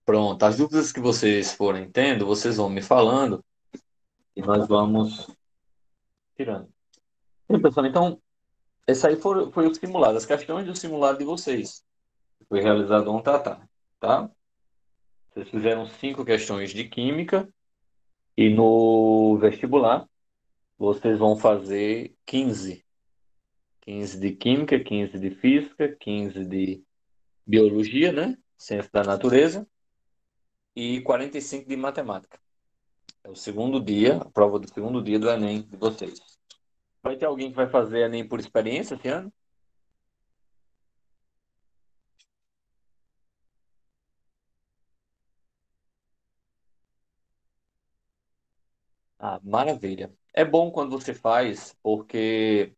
Pronto, as dúvidas que vocês forem tendo, vocês vão me falando e nós vamos tirando. Bem, pessoal, então, esse aí foi o simulado, as questões do simulado de vocês. Foi realizado ontem à tarde, tá? Vocês fizeram 5 questões de química e no vestibular vocês vão fazer 15. 15 de química, 15 de física, 15 de biologia, né? Ciência da natureza e 45 de matemática. É o segundo dia, a prova do segundo dia do Enem de vocês. Vai ter alguém que vai fazer Enem por experiência esse ano? Ah, maravilha. É bom quando você faz, porque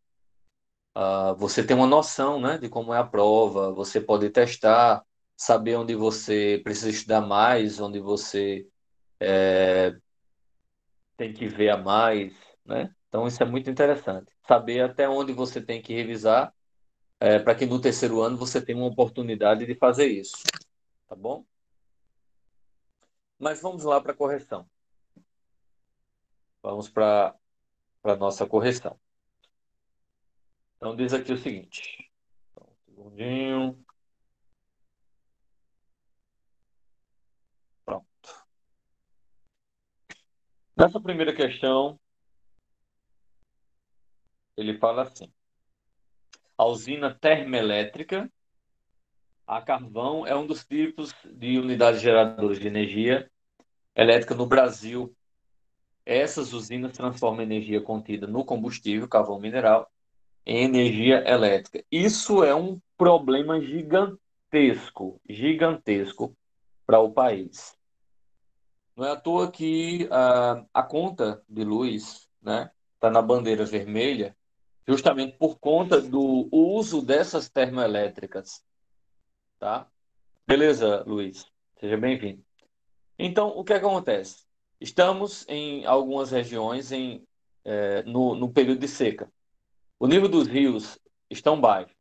você tem uma noção, né, de como é a prova, você pode testar, saber onde você precisa estudar mais, onde você tem que ver a mais, né? Então isso é muito interessante. Saber até onde você tem que revisar, para que no terceiro ano você tenha uma oportunidade de fazer isso, tá bom? Mas vamos lá para a correção. Vamos para a nossa correção. Então diz aqui o seguinte. Um segundinho. Pronto. Nessa primeira questão, ele fala assim: a usina termoelétrica a carvão é um dos tipos de unidades geradoras de energia elétrica no Brasil. Essas usinas transformam a energia contida no combustível, carvão mineral, em energia elétrica. Isso é um problema gigantesco, gigantesco para o país. Não é à toa que a conta de luz, né, está na bandeira vermelha, justamente por conta do uso dessas termoelétricas, tá? Beleza, Luiz? Seja bem-vindo. Então, o que acontece? Estamos em algumas regiões no período de seca. O nível dos rios estão baixos.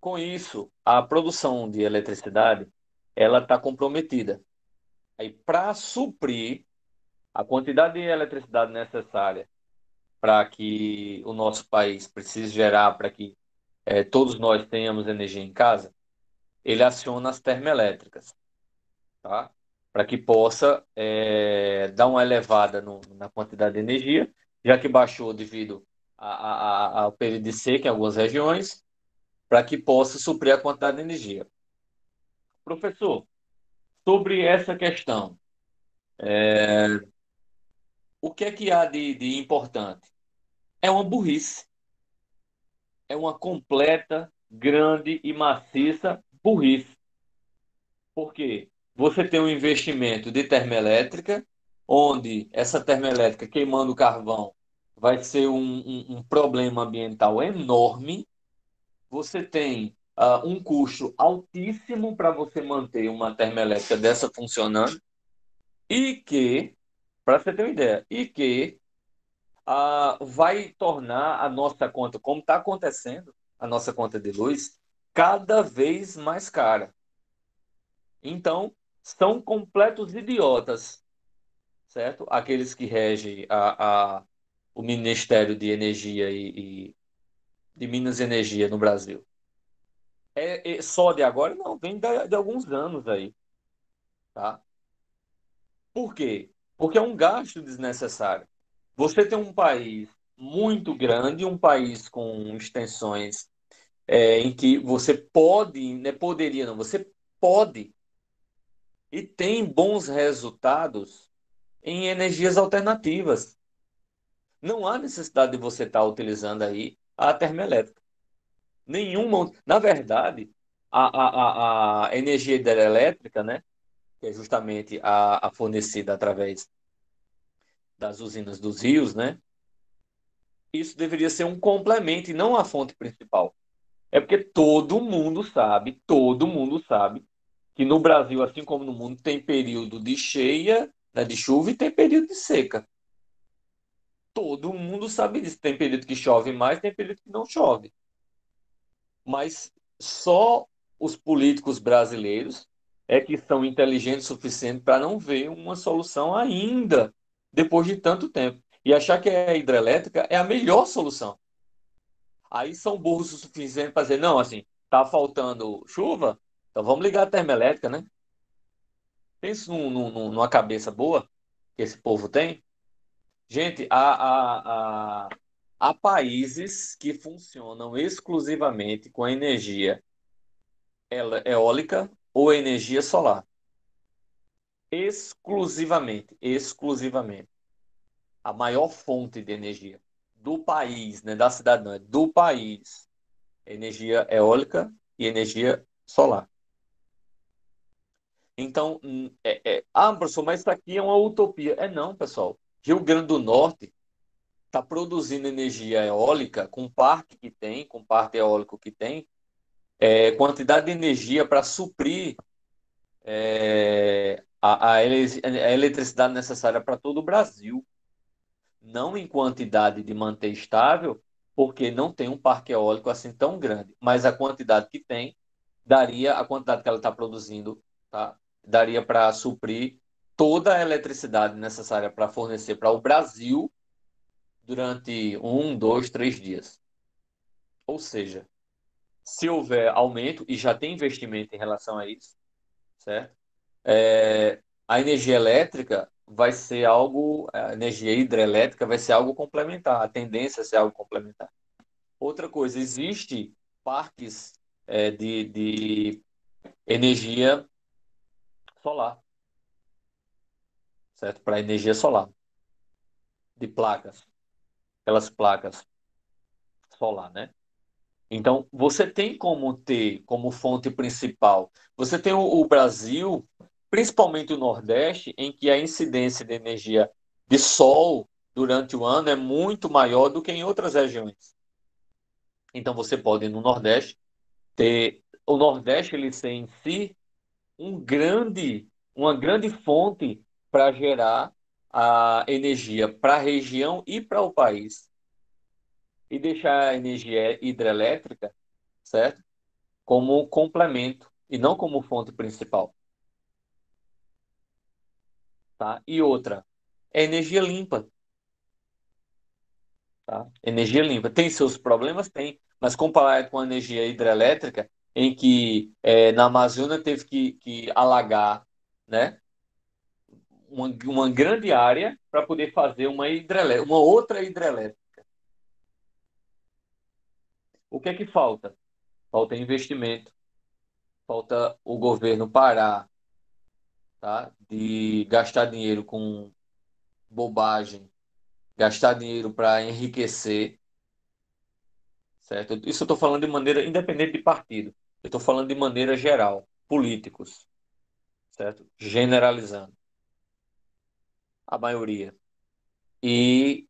Com isso, a produção de eletricidade ela está comprometida. Aí, para suprir a quantidade de eletricidade necessária para que o nosso país precise gerar, para que todos nós tenhamos energia em casa, ele aciona as termoelétricas, tá? Para que possa dar uma elevada na quantidade de energia, já que baixou devido ao período de seca em algumas regiões, para que possa suprir a quantidade de energia. Professor, sobre essa questão, o que é que há de importante? É uma burrice, é uma completa, grande e maciça burrice. Por quê? Você tem um investimento de termoelétrica, onde essa termoelétrica queimando carvão vai ser um problema ambiental enorme. Você tem um custo altíssimo para você manter uma termoelétrica dessa funcionando e que, para você ter uma ideia, e que vai tornar a nossa conta, como está acontecendo, a nossa conta de luz, cada vez mais cara. Então, são completos idiotas, certo? Aqueles que regem o Ministério de Energia e de Minas e Energia no Brasil. É só de agora? Não, vem de alguns anos aí, tá? Por quê? Porque é um gasto desnecessário. Você tem um país muito grande, um país com extensões em que você pode, né, poderia não, você pode e tem bons resultados em energias alternativas. Não há necessidade de você estar utilizando aí a termoelétrica. Nenhuma. Na verdade, a energia hidrelétrica, né, que é justamente a fornecida através das usinas dos rios, né, isso deveria ser um complemento e não a fonte principal. É porque todo mundo sabe que no Brasil, assim como no mundo, tem período de cheia, né, de chuva e tem período de seca. Todo mundo sabe disso. Tem período que chove mais, tem período que não chove. Mas só os políticos brasileiros é que são inteligentes o suficiente para não ver uma solução ainda, depois de tanto tempo. E achar que a hidrelétrica é a melhor solução. Aí são burros o suficiente para dizer, não, assim, tá faltando chuva, então vamos ligar a termoelétrica, né? Pensa numa cabeça boa que esse povo tem. Gente, há países que funcionam exclusivamente com energia eólica ou energia solar. Exclusivamente, exclusivamente. A maior fonte de energia do país, né, da cidade não, é do país, é energia eólica e energia solar. Então, professor, mas isso aqui é uma utopia. É não, pessoal. Rio Grande do Norte está produzindo energia eólica com o parque que tem, com o parque eólico que tem, quantidade de energia para suprir a eletricidade necessária para todo o Brasil. Não em quantidade de manter estável, porque não tem um parque eólico assim tão grande, mas a quantidade que tem, daria, a quantidade que ela está produzindo, tá? Daria para suprir toda a eletricidade necessária para fornecer para o Brasil durante 1, 2, 3 dias. Ou seja, se houver aumento, e já tem investimento em relação a isso, certo? A energia elétrica vai ser algo, a energia hidrelétrica vai ser algo complementar, a tendência é ser algo complementar. Outra coisa, existe parques de energia solar, certo? Para energia solar, de placas, aquelas placas solar, né? Então, você tem como ter como fonte principal, você tem o Brasil, principalmente o Nordeste, em que a incidência de energia de sol durante o ano é muito maior do que em outras regiões. Então, você pode, no Nordeste, ter o Nordeste ele tem em si uma grande fonte para gerar a energia para a região e para o país. E deixar a energia hidrelétrica, certo? Como complemento e não como fonte principal, tá? E outra, é energia limpa, tá? Energia limpa. Tem seus problemas? Tem, mas comparado com a energia hidrelétrica, em que na Amazônia teve que alagar, né? Uma grande área para poder fazer uma outra hidrelétrica. O que é que falta? Falta investimento, falta o governo parar, tá? De gastar dinheiro com bobagem, gastar dinheiro para enriquecer, certo? Isso eu estou falando de maneira independente de partido. Eu estou falando de maneira geral, políticos, certo? Generalizando a maioria. E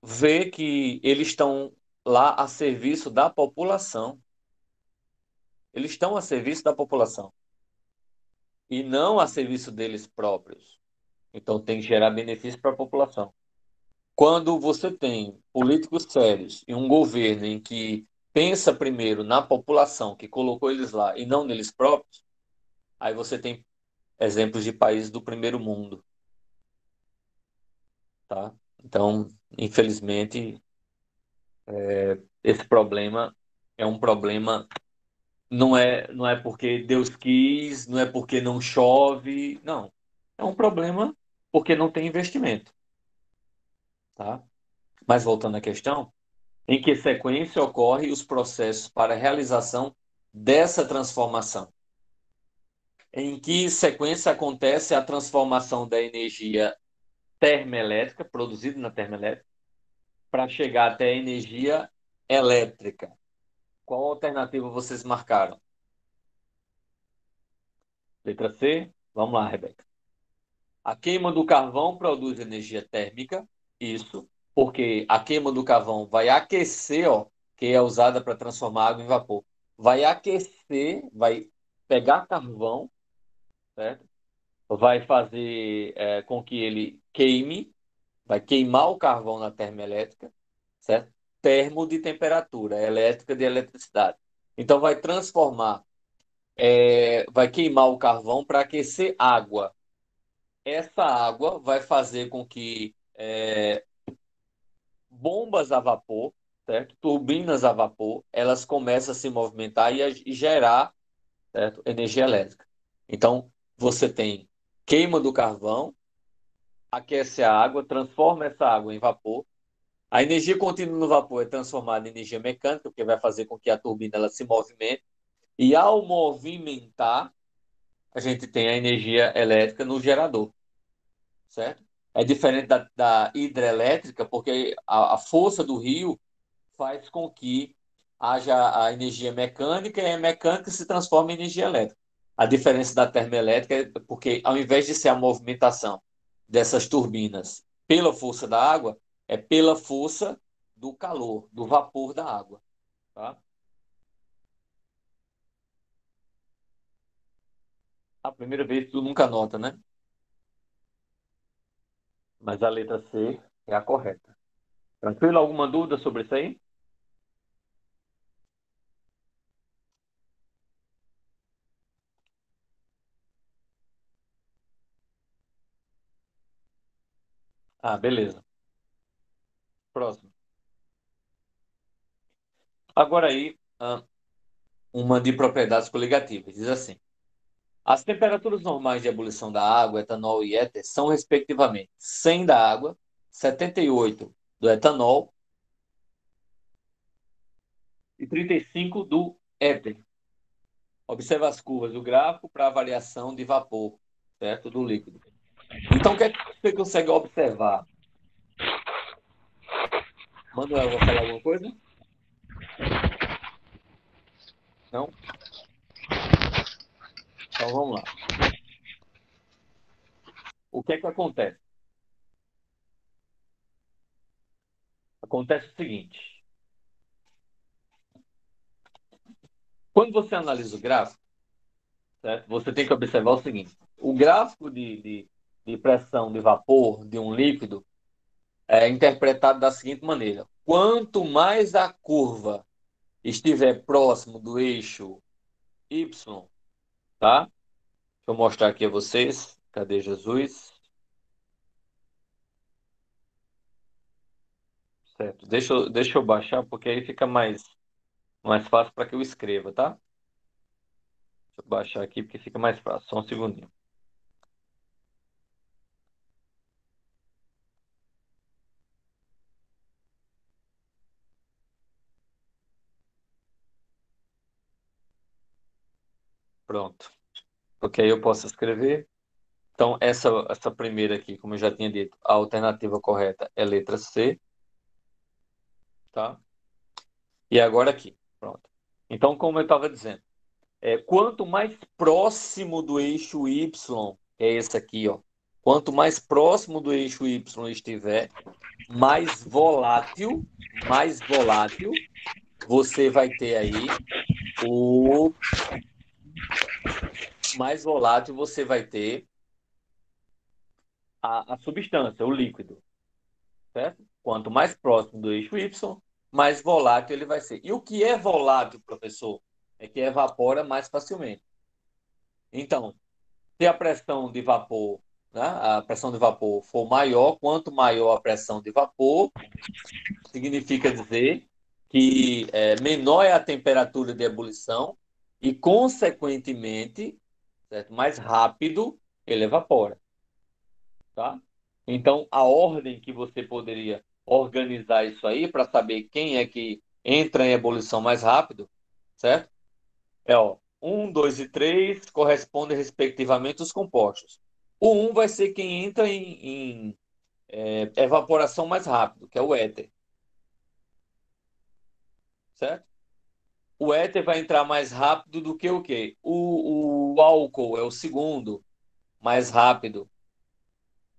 ver que eles estão lá a serviço da população. Eles estão a serviço da população e não a serviço deles próprios. Então tem que gerar benefício para a população. Quando você tem políticos sérios e um governo em que pensa primeiro na população que colocou eles lá e não neles próprios, aí você tem exemplos de países do primeiro mundo, tá? Então, infelizmente, esse problema é um problema, não é porque Deus quis, não é porque não chove, não. É um problema porque não tem investimento, tá? Mas voltando à questão, em que sequência ocorrem os processos para a realização dessa transformação? Em que sequência acontece a transformação da energia termoelétrica, produzida na termoelétrica, para chegar até a energia elétrica? Qual alternativa vocês marcaram? Letra C? Vamos lá, Rebeca. A queima do carvão produz energia térmica, isso, porque a queima do carvão vai aquecer, ó, que é usada para transformar água em vapor. Vai aquecer, vai pegar carvão, certo? Vai fazer com que ele queime, vai queimar o carvão na termoelétrica, certo? Termo de temperatura, elétrica de eletricidade. Então vai transformar vai queimar o carvão para aquecer água. Essa água vai fazer com que bombas a vapor, certo? Turbinas a vapor, elas começam a se movimentar e gerar, certo? Energia elétrica. Então, você tem queima do carvão, aquece a água, transforma essa água em vapor. A energia contida no vapor é transformada em energia mecânica, porque vai fazer com que a turbina ela se movimente. E ao movimentar, a gente tem a energia elétrica no gerador, certo? É diferente da hidrelétrica, porque a força do rio faz com que haja a energia mecânica e a mecânica se transforma em energia elétrica. A diferença da termoelétrica é porque, ao invés de ser a movimentação dessas turbinas pela força da água, é pela força do calor, do vapor da água. Tá? A primeira vez tu nunca nota, né? Mas a letra C é a correta. Tranquilo? Alguma dúvida sobre isso aí? Ah, beleza. Próximo. Agora aí, uma de propriedades coligativas. Diz assim: as temperaturas normais de ebulição da água, etanol e éter são, respectivamente, 100 da água, 78 do etanol e 35 do éter. Observe as curvas do gráfico para a variação de vapor, certo? Do líquido. Então, o que é que você consegue observar? Manuel, vai falar alguma coisa? Não? Então, vamos lá. O que é que acontece? Acontece o seguinte. Quando você analisa o gráfico, certo? Você tem que observar o seguinte. O gráfico de pressão de vapor de um líquido é interpretado da seguinte maneira: quanto mais a curva estiver próximo do eixo Y, tá? Deixa eu mostrar aqui a vocês. Cadê Jesus? Certo. Deixa eu baixar, porque aí fica mais fácil para que eu escreva, tá? Deixa eu baixar aqui, porque fica mais fácil. Só um segundinho. Pronto. Porque aí eu posso escrever. Então, essa primeira aqui, como eu já tinha dito, a alternativa correta é letra C, tá? E agora aqui, pronto. Então, como eu estava dizendo, quanto mais próximo do eixo Y, é esse aqui, ó. Quanto mais próximo do eixo Y estiver, mais volátil você vai ter aí o mais volátil você vai ter a substância, o líquido, certo? Quanto mais próximo do eixo Y, mais volátil ele vai ser. E o que é volátil, professor? É que evapora mais facilmente. Então, se a pressão de vapor, né, a pressão de vapor for maior, quanto maior a pressão de vapor, significa dizer que menor é a temperatura de ebulição e, consequentemente, certo, mais rápido ele evapora, tá? Então, a ordem que você poderia organizar isso aí para saber quem é que entra em ebulição mais rápido, certo? Ó, 1, 2 e 3 correspondem respectivamente os compostos. O um vai ser quem entra em evaporação mais rápido, que é o éter, certo? O éter vai entrar mais rápido do que o quê? O álcool é o segundo mais rápido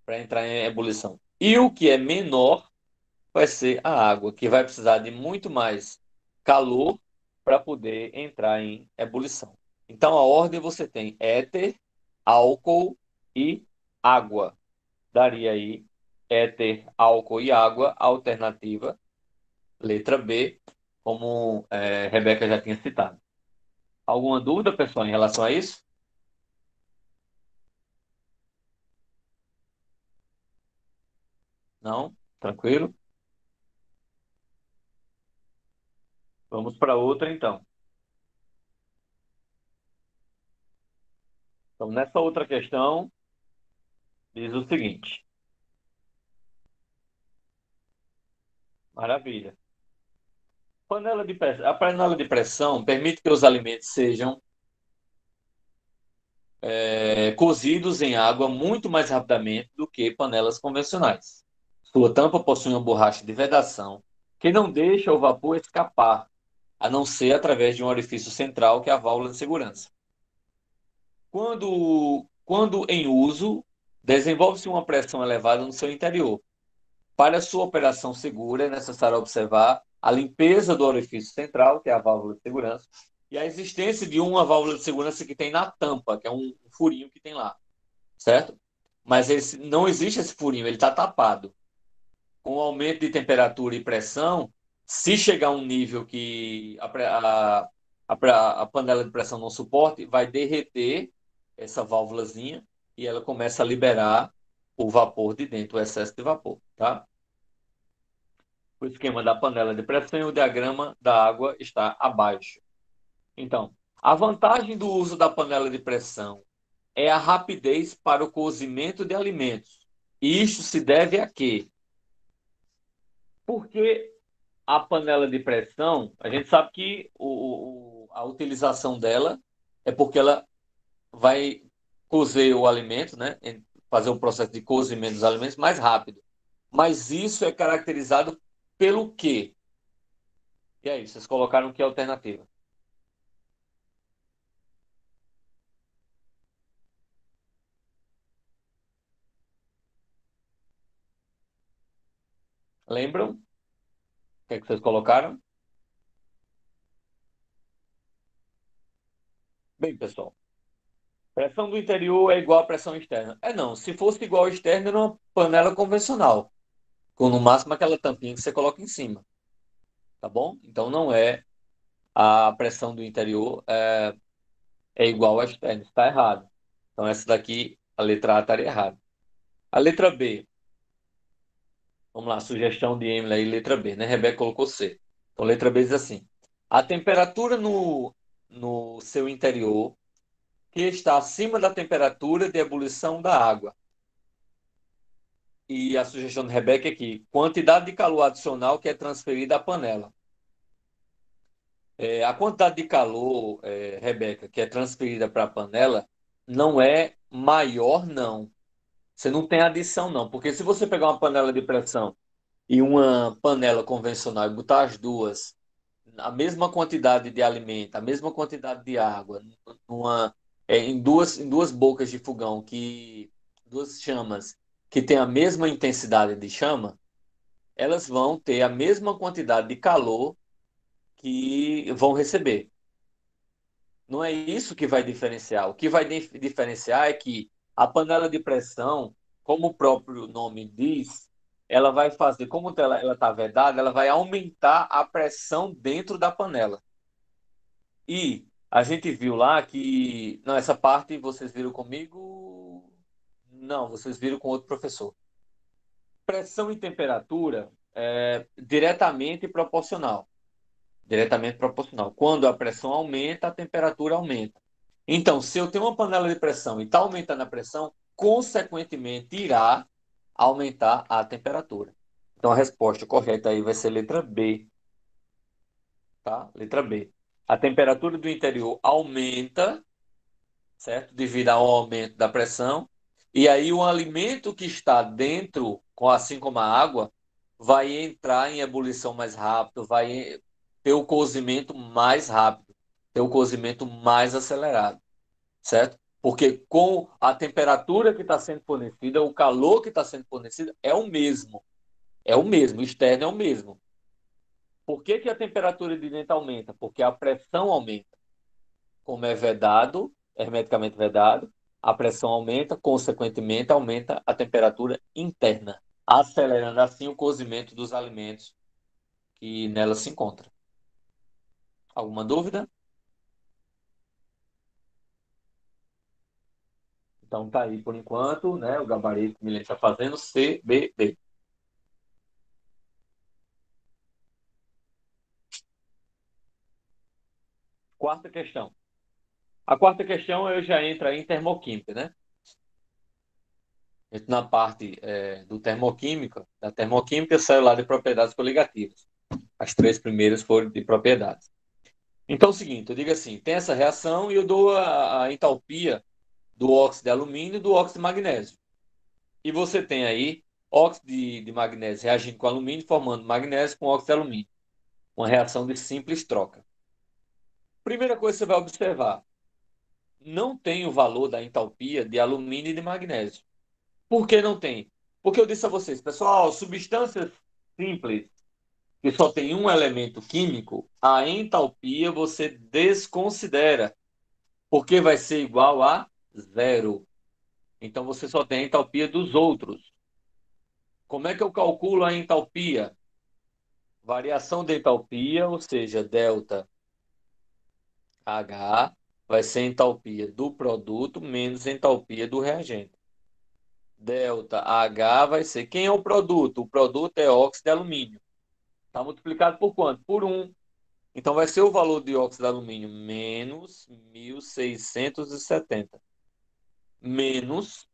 para entrar em ebulição. E o que é menor vai ser a água, que vai precisar de muito mais calor para poder entrar em ebulição. Então, a ordem você tem éter, álcool e água. Daria aí éter, álcool e água, alternativa, letra B, como Rebeca já tinha citado. Alguma dúvida, pessoal, em relação a isso? Não? Tranquilo? Vamos para outra, então. Então, nessa outra questão, diz o seguinte. Maravilha. A panela de pressão permite que os alimentos sejam cozidos em água muito mais rapidamente do que panelas convencionais. Sua tampa possui uma borracha de vedação que não deixa o vapor escapar, a não ser através de um orifício central, que é a válvula de segurança. Quando em uso, desenvolve-se uma pressão elevada no seu interior. Para sua operação segura, é necessário observar a limpeza do orifício central, que é a válvula de segurança, e a existência de uma válvula de segurança que tem na tampa, que é um furinho que tem lá, certo? Mas não existe esse furinho, ele está tapado. Com o aumento de temperatura e pressão, se chegar a um nível que a panela de pressão não suporte, vai derreter essa válvulazinha e ela começa a liberar o vapor de dentro, o excesso de vapor, tá? O esquema da panela de pressão e o diagrama da água está abaixo. Então, a vantagem do uso da panela de pressão é a rapidez para o cozimento de alimentos. E isto se deve a quê? Porque a panela de pressão, a gente sabe que a utilização dela é porque ela vai cozer o alimento, né? Fazer o processo de cozimento dos alimentos mais rápido. Mas isso é caracterizado pelo quê? E aí, vocês colocaram que alternativa? Lembram? O que é que vocês colocaram? Bem, pessoal, pressão do interior é igual à pressão externa. É não, se fosse igual à externa, era uma panela convencional, com no máximo aquela tampinha que você coloca em cima, tá bom? Então não é a pressão do interior é igual à externa, está errado. Então essa daqui, a letra A estaria errada. A letra B, vamos lá, sugestão de Emily aí, letra B, né? Rebeca colocou C. Então letra B diz assim: a temperatura no seu interior que está acima da temperatura de ebulição da água. E a sugestão de Rebeca é aqui, quantidade de calor adicional que é transferida à panela. A quantidade de calor, Rebeca, que é transferida para a panela, não é maior, não. Você não tem adição, não. Porque se você pegar uma panela de pressão e uma panela convencional e botar as duas, a mesma quantidade de alimento, a mesma quantidade de água, em duas bocas de fogão, duas chamas que têm a mesma intensidade de chama, elas vão ter a mesma quantidade de calor que vão receber. Não é isso que vai diferenciar. O que vai diferenciar é que a panela de pressão, como o próprio nome diz, ela vai fazer, como ela está vedada, ela vai aumentar a pressão dentro da panela. E a gente viu lá que. Não, essa parte vocês viram comigo? Não, vocês viram com outro professor. Pressão e temperatura é diretamente proporcional. Diretamente proporcional. Quando a pressão aumenta, a temperatura aumenta. Então, se eu tenho uma panela de pressão e está aumentando a pressão, consequentemente irá aumentar a temperatura. Então, a resposta correta aí vai ser letra B, tá? Letra B. A temperatura do interior aumenta, certo? Devido ao aumento da pressão. E aí, o alimento que está dentro, assim como a água, vai entrar em ebulição mais rápido, vai ter o cozimento mais rápido, ter o cozimento mais acelerado, certo? Porque com a temperatura que está sendo fornecida, o calor que está sendo fornecido é o mesmo. É o mesmo, o externo é o mesmo. Por que que a temperatura de dentro aumenta? Porque a pressão aumenta. Como é vedado, hermeticamente vedado, a pressão aumenta, consequentemente aumenta a temperatura interna, acelerando assim o cozimento dos alimentos que nela se encontram. Alguma dúvida? Então tá aí por enquanto, né? O gabarito que o Milene está fazendo, CBB. Quarta questão. A quarta questão eu já entro aí em termoquímica, né? Entro na parte do termoquímica, da termoquímica saiu lá de propriedades coligativas. As três primeiras foram de propriedades. Então é o seguinte, eu digo assim, tem essa reação e eu dou a entalpia do óxido de alumínio e do óxido de magnésio. E você tem aí óxido de magnésio reagindo com alumínio, formando magnésio com óxido de alumínio. Uma reação de simples troca. Primeira coisa que você vai observar, não tem o valor da entalpia de alumínio e de magnésio. Por que não tem? Porque eu disse a vocês, pessoal, substâncias simples que só tem um elemento químico, a entalpia você desconsidera, porque vai ser igual a zero. Então você só tem a entalpia dos outros. Como é que eu calculo a entalpia? Variação de entalpia, ou seja, delta H, vai ser a entalpia do produto menos a entalpia do reagente. Delta H vai ser quem é o produto? O produto é óxido de alumínio. Está multiplicado por quanto? Por 1. Então vai ser o valor de óxido de alumínio menos 1670. Menos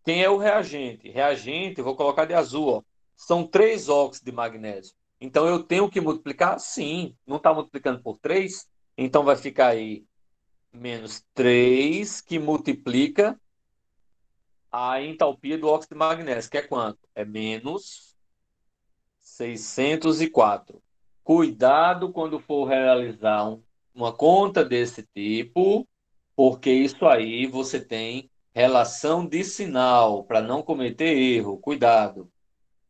quem é o reagente? Reagente, eu vou colocar de azul, ó. São 3 óxidos de magnésio. Então eu tenho que multiplicar? Sim. Não está multiplicando por 3? Então vai ficar aí menos 3 que multiplica a entalpia do óxido de magnésio, que é quanto? É menos 604. Cuidado quando for realizar uma conta desse tipo, porque isso aí você tem relação de sinal para não cometer erro. Cuidado.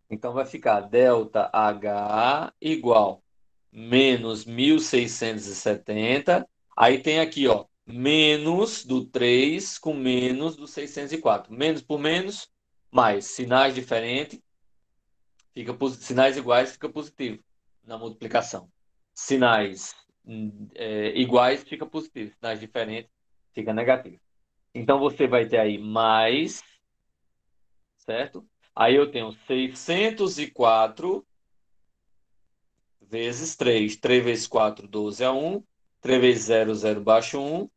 Então vai ficar delta H igual menos 1670. Aí tem aqui, ó, menos do 3 com menos do 604. Menos por menos, mais sinais diferentes, sinais iguais fica positivo na multiplicação. Sinais iguais fica positivo, sinais diferentes fica negativo. Então você vai ter aí mais, certo? Aí eu tenho 604 vezes 3. 3 vezes 4, 12 é 1. 3 vezes 0, 0 baixa 1.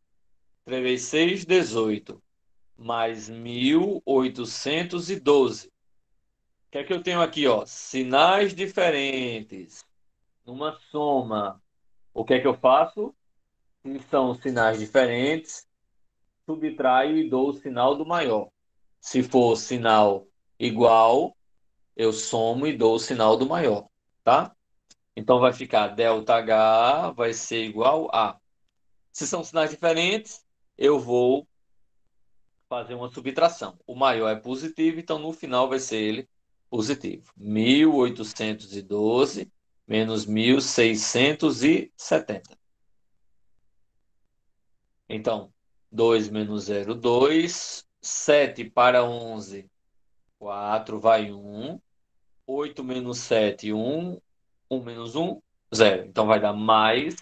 3 vezes 6, 18. Mais 1812. O que é que eu tenho aqui, ó? Sinais diferentes. Numa soma. O que é que eu faço? Se são sinais diferentes, subtraio e dou o sinal do maior. Se for sinal igual, eu somo e dou o sinal do maior, tá? Então vai ficar delta H vai ser igual a. Se são sinais diferentes, eu vou fazer uma subtração. O maior é positivo, então no final vai ser ele positivo. 1812 menos 1670. Então, 2 menos 0, 2. 7 para 11, 4, vai 1. 8 menos 7, 1. 1 menos 1, 0. Então vai dar mais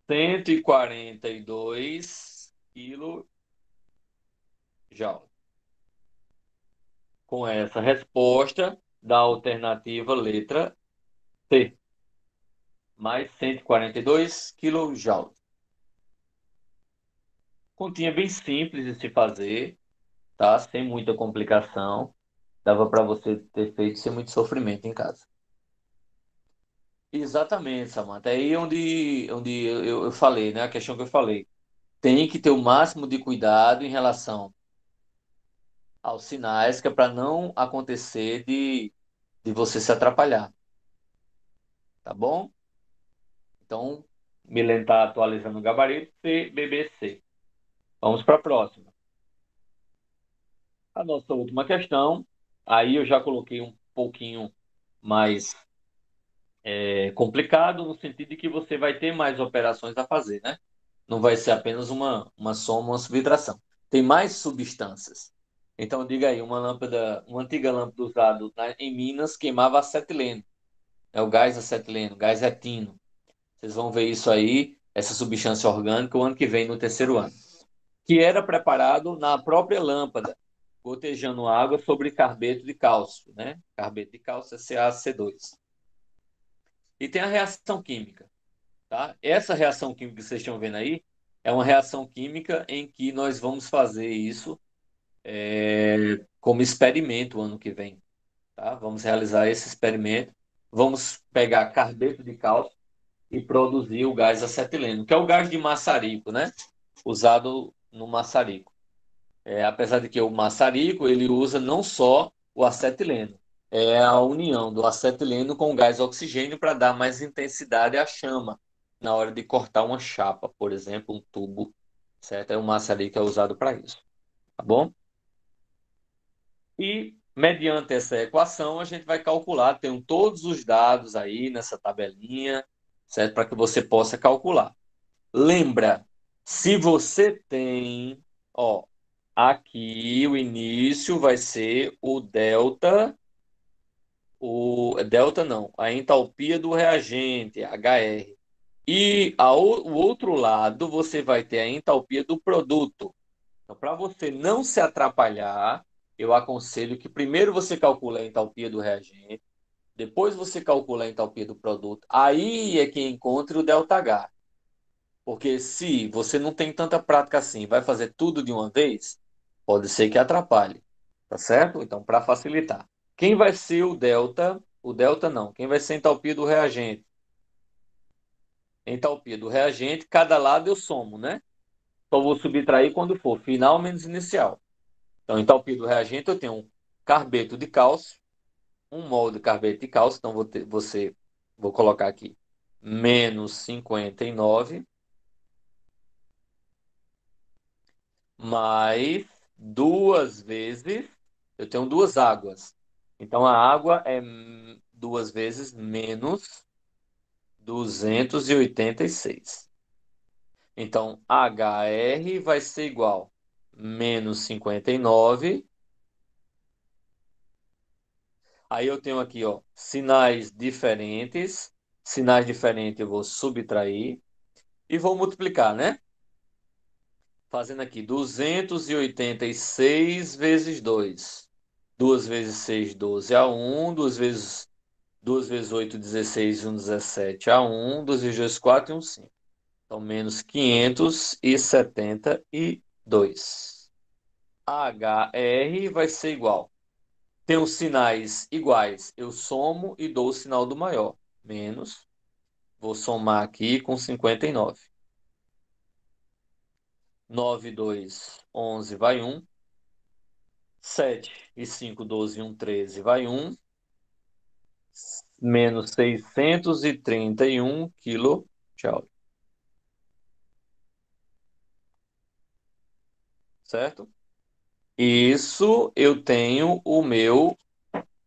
142 kJ. Com essa resposta da alternativa letra C, mais 142 kJ. Continha bem simples de se fazer, tá? Sem muita complicação. Dava para você ter feito sem muito sofrimento em casa. Exatamente, Samantha. É aí onde eu falei, né? A questão que eu falei. Tem que ter o máximo de cuidado em relação aos sinais, que é para não acontecer de você se atrapalhar, tá bom? Então, Milene está atualizando o gabarito CBBC. Vamos para a próxima. A nossa última questão, aí eu já coloquei um pouquinho mais complicado, no sentido de que você vai ter mais operações a fazer, né? Não vai ser apenas uma soma, uma subtração. Tem mais substâncias. Então, diga aí, uma antiga lâmpada usada em Minas queimava acetileno. É o gás acetileno, gás etino. Vocês vão ver isso aí, essa substância orgânica, o ano que vem, no terceiro ano. que era preparado na própria lâmpada, gotejando água sobre carbeto de cálcio, né? Carbeto de cálcio é CaC2. E tem a reação química, tá? Essa reação química que vocês estão vendo aí é uma reação química em que nós vamos fazer isso como experimento o ano que vem, tá? Vamos realizar esse experimento. Vamos pegar carbeto de cálcio e produzir o gás acetileno, que é o gás de maçarico, né? Usado no maçarico. Apesar de que o maçarico ele usa não só o acetileno, é a união do acetileno com o gás oxigênio para dar mais intensidade à chama na hora de cortar uma chapa, por exemplo, um tubo, certo? É o maçarico que é usado para isso, tá bom? E mediante essa equação a gente vai calcular, tem todos os dados aí nessa tabelinha, certo? Para que você possa calcular. Lembra, se você tem, ó, aqui o início vai ser o delta, o delta não, a entalpia do reagente, HR. E o outro lado você vai ter a entalpia do produto. Então, para você não se atrapalhar, eu aconselho que primeiro você calcule a entalpia do reagente, depois você calcula a entalpia do produto. Aí é que encontre o ΔH. Porque se você não tem tanta prática assim, vai fazer tudo de uma vez, pode ser que atrapalhe. Tá certo? Então, para facilitar. Quem vai ser o delta? O delta não. Quem vai ser a entalpia do reagente? Entalpia do reagente, cada lado eu somo, né? Só vou subtrair quando for final menos inicial. Então, entalpia do reagente, eu tenho um carbeto de cálcio, um mol de carbeto de cálcio, então vou colocar aqui menos 59, mais duas vezes, eu tenho duas águas. Então, a água é duas vezes menos 286. Então, HR vai ser igual menos 59. Aí eu tenho aqui, ó, sinais diferentes. Sinais diferentes eu vou subtrair e vou multiplicar, né? Fazendo aqui 286 vezes 2. 2 vezes 6, 12 a um. 2 vezes 8, 16, 1, 17 a um. 2 vezes 2, 4 e um 5. Então, menos 572. HR vai ser igual. Tem os sinais iguais. Eu somo e dou o sinal do maior. Menos. Vou somar aqui com 59. 9, 2, 11 vai um. 7 e 5, 12 e 1, 13 vai um. Menos 631 kJ. Certo? Isso eu tenho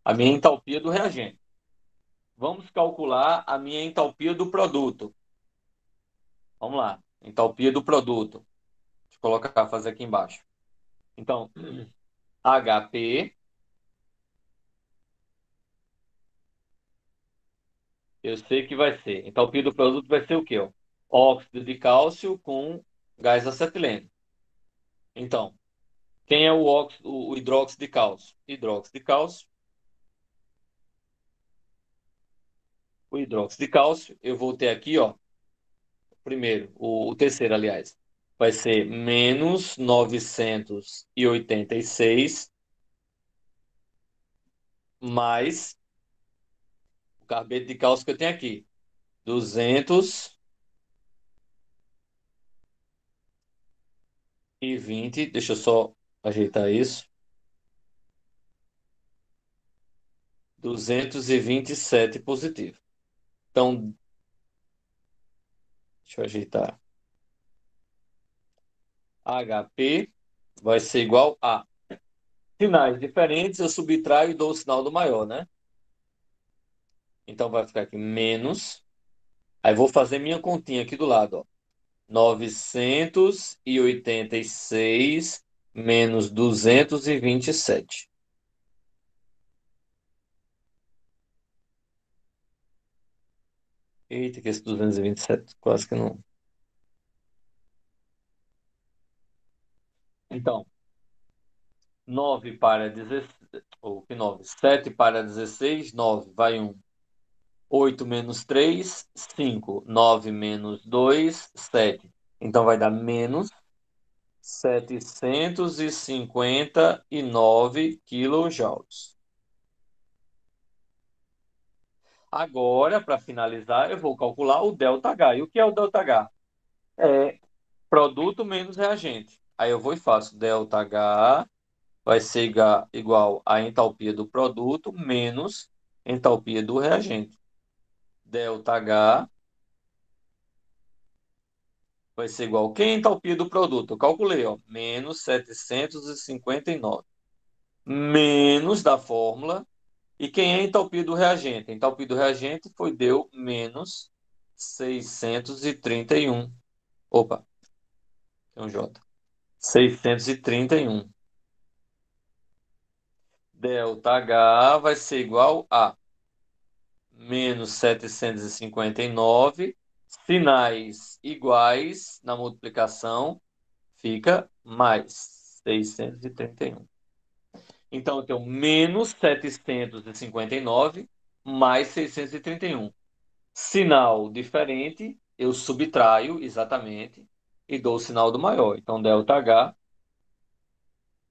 a minha entalpia do reagente. Vamos calcular a minha entalpia do produto. Vamos lá. Entalpia do produto. Deixa eu colocar, fazer aqui embaixo. Então, HP, eu sei que vai ser. Entalpia do produto vai ser o quê? Ó? Óxido de cálcio com gás acetileno. Então, quem é o hidróxido de cálcio? Hidróxido de cálcio. O hidróxido de cálcio, eu vou ter aqui, ó, primeiro, o terceiro, aliás, vai ser menos 986 mais o carbeto de cálcio que eu tenho aqui, 220. Deixa eu só ajeitar isso, 227 positivo. Então, deixa eu ajeitar. HP vai ser igual a sinais diferentes, eu subtraio e dou o sinal do maior, né? Então vai ficar aqui menos. Aí vou fazer minha continha aqui do lado, ó. 986 menos 227. Eita, que esse 227 quase que não. Então, 9 para 16, ou que 9? 7 para 16, 9, vai um. 8 menos 3, 5. 9 menos 2, 7. Então vai dar menos 759 quilojoules. Agora, para finalizar, eu vou calcular o ΔH. E o que é o ΔH? É produto menos reagente. Aí eu vou e faço ΔH vai ser igual à entalpia do produto menos entalpia do reagente. ΔH vai ser igual. Quem é a entalpia do produto? Eu calculei, ó, menos 759. Menos da fórmula. E quem é a entalpia do reagente? A entalpia do reagente deu menos 631. Opa, tem um J. 631. ΔH vai ser igual a menos 759. Sinais iguais na multiplicação, fica mais 631. Então, eu tenho menos 759 mais 631. Sinal diferente, eu subtraio exatamente e dou o sinal do maior. Então, ΔH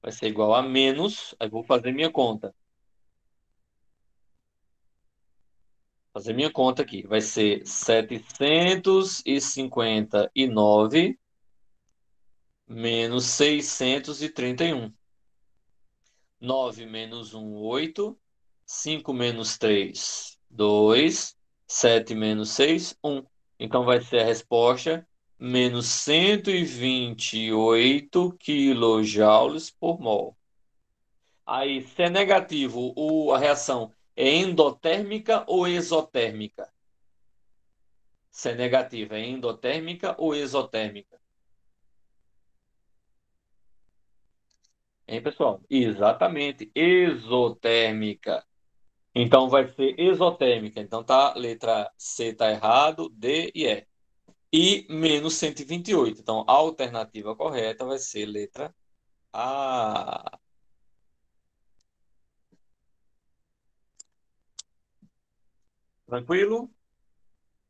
vai ser igual a menos, aí vou fazer minha conta. Fazer minha conta aqui. Vai ser 759 menos 631. 9 menos um 8. 5 menos 3 2. 7 menos 6 um. Então vai ser a resposta menos 128 quilojoules por mol. Aí, se é negativo, a reação é endotérmica ou exotérmica? Se é negativa, é endotérmica ou exotérmica? Hein, pessoal? Exatamente, exotérmica. Então vai ser exotérmica. Então tá, letra C tá errado, D e E. E menos 128. Então a alternativa correta vai ser letra A. Tranquilo?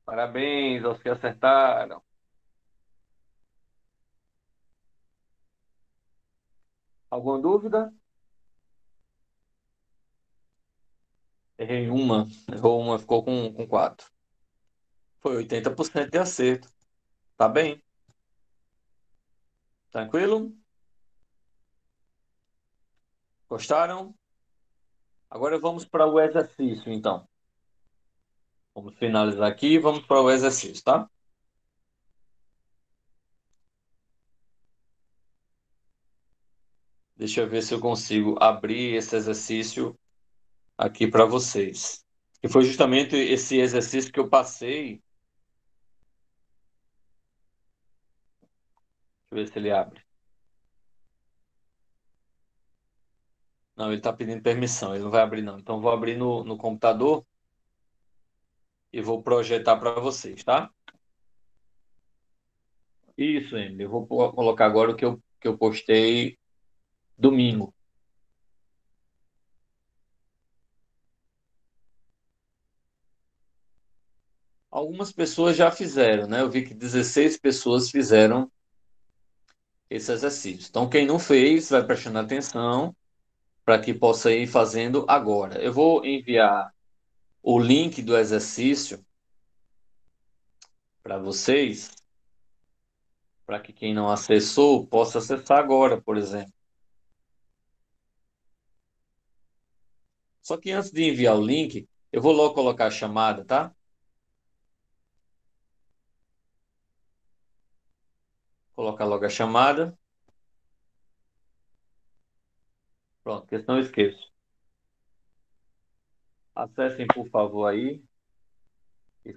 Parabéns aos que acertaram. Alguma dúvida? Errei uma. Errou uma, ficou com 4. Foi 80% de acerto. Tá bem? Tranquilo? Gostaram? Agora vamos para o exercício, então. Vamos finalizar aqui e vamos para o exercício, tá? Deixa eu ver se eu consigo abrir esse exercício aqui para vocês. E foi justamente esse exercício que eu passei. Deixa eu ver se ele abre. Não, ele está pedindo permissão, ele não vai abrir, não. Então, vou abrir no computador e vou projetar para vocês, tá? Isso, Emily. Eu vou colocar agora o que eu postei domingo. Algumas pessoas já fizeram, né? Eu vi que 16 pessoas fizeram esse exercício. Então, quem não fez, vai prestando atenção para que possa ir fazendo agora. Eu vou enviar o link do exercício para vocês, para que quem não acessou possa acessar agora, por exemplo. Só que antes de enviar o link, eu vou logo colocar a chamada, tá? Colocar logo a chamada. Pronto, porque senão eu esqueço. Acessem, por favor, aí e